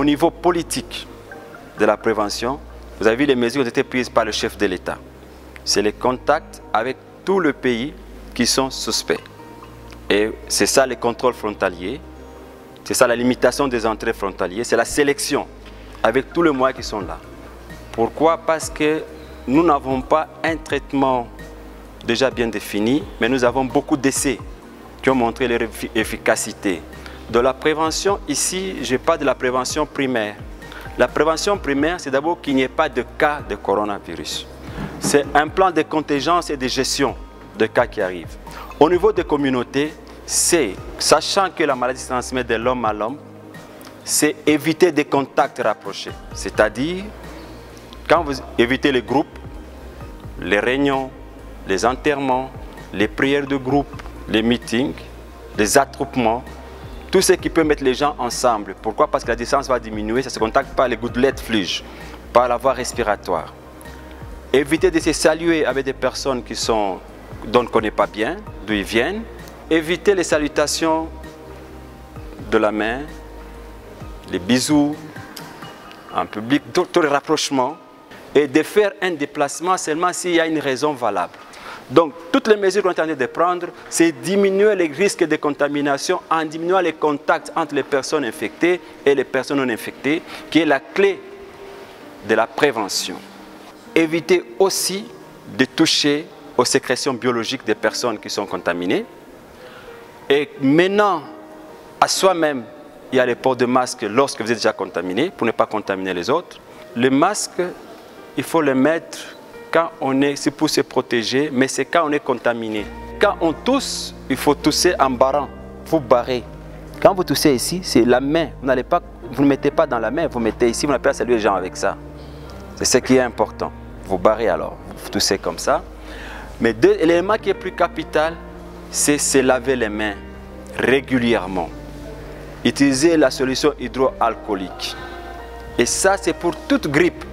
Au niveau politique de la prévention, vous avez vu les mesures qui ont été prises par le chef de l'État. C'est les contacts avec tout le pays qui sont suspects. Et c'est ça les contrôles frontaliers, c'est ça la limitation des entrées frontalières, c'est la sélection avec tous les moyens qui sont là. Pourquoi? Parce que nous n'avons pas un traitement déjà bien défini, mais nous avons beaucoup d'essais qui ont montré leur efficacité. De la prévention, ici, je parle de la prévention primaire. La prévention primaire, c'est d'abord qu'il n'y ait pas de cas de coronavirus. C'est un plan de contingence et de gestion de cas qui arrivent. Au niveau des communautés, c'est, sachant que la maladie se transmet de l'homme à l'homme, c'est éviter des contacts rapprochés. C'est-à-dire, quand vous évitez les groupes, les réunions, les enterrements, les prières de groupe, les meetings, les attroupements, tout ce qui peut mettre les gens ensemble. Pourquoi? Parce que la distance va diminuer, ça se contacte par les gouttelettes fluges, par la voie respiratoire. Éviter de se saluer avec des personnes dont on ne connaît pas bien, d'où ils viennent. Éviter les salutations de la main, les bisous en public, tous les rapprochements. Et de faire un déplacement seulement s'il y a une raison valable. Donc, toutes les mesures qu'on est en train de prendre, c'est diminuer les risques de contamination en diminuant les contacts entre les personnes infectées et les personnes non infectées, qui est la clé de la prévention. Éviter aussi de toucher aux sécrétions biologiques des personnes qui sont contaminées. Et maintenant, à soi-même, il y a les ports de masque lorsque vous êtes déjà contaminé, pour ne pas contaminer les autres. Le masque, il faut le mettre quand on est, c'est pour se protéger, mais c'est quand on est contaminé. Quand on tousse, il faut tousser en barrant, vous barrez. Quand vous toussez ici, c'est la main. Vous ne mettez pas dans la main, vous mettez ici, vous n'avez pas à saluer les gens avec ça. C'est ce qui est important. Vous barrez alors, vous toussez comme ça. Mais l'élément qui est plus capital, c'est se laver les mains régulièrement. Utiliser la solution hydroalcoolique. Et ça, c'est pour toute grippe.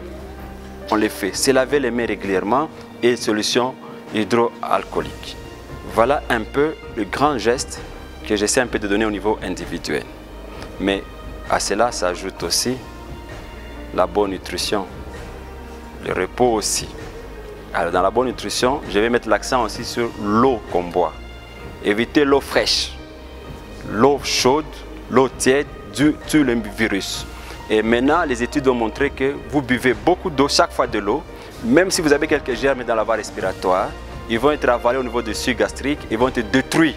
On les fait, se laver les mains régulièrement et solution hydroalcoolique. Voilà un peu le grand geste que j'essaie un peu de donner au niveau individuel. Mais à cela s'ajoute aussi la bonne nutrition, le repos aussi. Alors dans la bonne nutrition, je vais mettre l'accent aussi sur l'eau qu'on boit. Éviter l'eau fraîche. L'eau chaude, l'eau tiède tue le virus. Et maintenant, les études ont montré que vous buvez beaucoup d'eau chaque fois de l'eau, même si vous avez quelques germes dans la voie respiratoire, ils vont être avalés au niveau du suc gastrique, ils vont être détruits